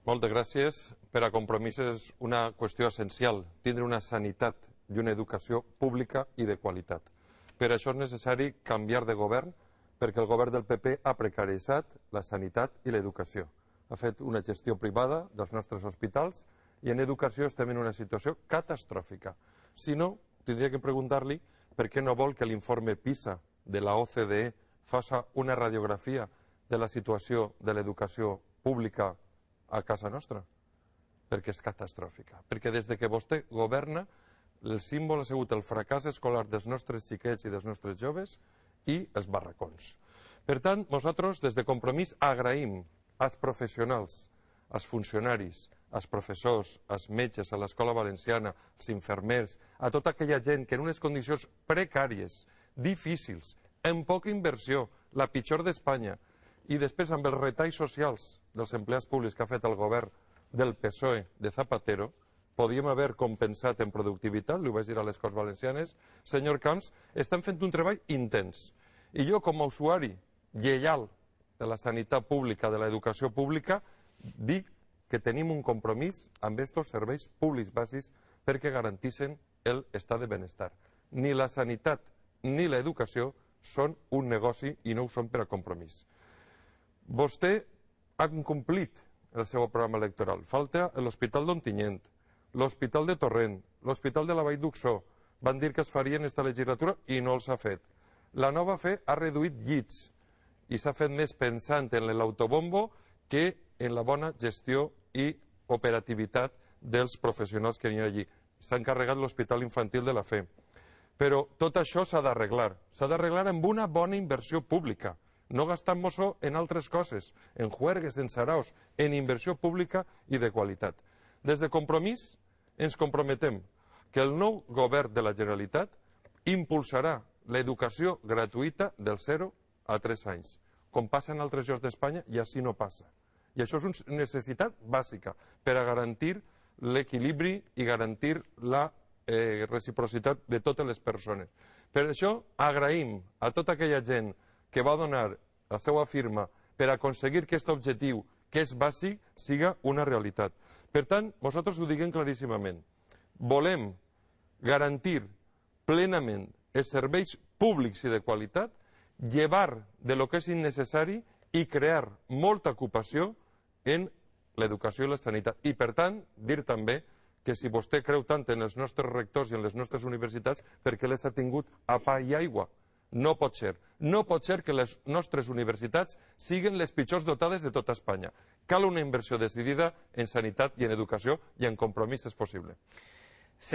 Moltes gràcies. Per a Compromís és una qüestió essencial, tindre una sanitat i una educació pública i de qualitat. Per això és necessari canviar de govern, perquè el govern del PP ha precaritzat la sanitat i l'educació. Ha fet una gestió privada dels nostres hospitals i en educació estem en una situació catastròfica. Si no, tindria que preguntar-li per què no vol que l'informe PISA de la OCDE faci una radiografia de la situació de l'educació pública a casa nostra, perquè és catastròfica. Perquè des que vostè governa, el símbol ha sigut el fracàs escolar dels nostres xiquets i dels nostres joves i els barracons. Per tant, nosaltres, des de Compromís, agraïm als professionals, als funcionaris, als professors, als metges, a l'escola valenciana, als infermers, a tota aquella gent que en unes condicions precàries, difícils, amb poca inversió, la pitjor d'Espanya, i després amb els retalls socials dels empleats públics que ha fet el govern del PSOE de Zapatero, podíem haver compensat en productivitat, li ho vaig dir a les Corts Valencianes. Senyor Camps, estan fent un treball intens. I jo, com a usuari lleial de la sanitat pública, de l'educació pública, dic que tenim un compromís amb aquests serveis públics bàsics perquè garantissin l'estat de benestar. Ni la sanitat ni l'educació són un negoci i no ho són per a Compromís. Vostè ha incomplit el seu programa electoral. Falta l'Hospital d'Ontinyent, l'Hospital de Torrent, l'Hospital de la Vall d'Uxó. Van dir que es farien esta legislatura i no els ha fet. La nova fe ha reduït llits i s'ha fet més pensant en l'autobombo que en la bona gestió i operativitat dels professionals que n'hi ha allí. S'ha encarregat l'Hospital Infantil de la Fe. Però tot això s'ha d'arreglar. S'ha d'arreglar amb una bona inversió pública, no gastant-nos-ho en altres coses, en juergues, en saraos, en inversió pública i de qualitat. Des de Compromís ens comprometem que el nou govern de la Generalitat impulsarà l'educació gratuïta del 0 a 3 anys, com passa en altres llocs d'Espanya, i així no passa. I això és una necessitat bàsica per a garantir l'equilibri i garantir la reciprocitat de totes les persones. Per això agraïm a tota aquella gent que va donar la seva firma per aconseguir que aquest objectiu, que és bàsic, siga una realitat. Per tant, nosaltres ho diguem claríssimament. Volem garantir plenament els serveis públics i de qualitat, llevar de lo que és innecessari i crear molta ocupació en l'educació i la sanitat. I, per tant, dir també que si vostè creu tant en els nostres rectors i en les nostres universitats, perquè les ha tingut a pa i aigua. No pot ser. No pot ser que les nostres universitats siguin les pitjors dotades de tota Espanya. Cal una inversió decidida en sanitat i en educació, i en Compromís és possible.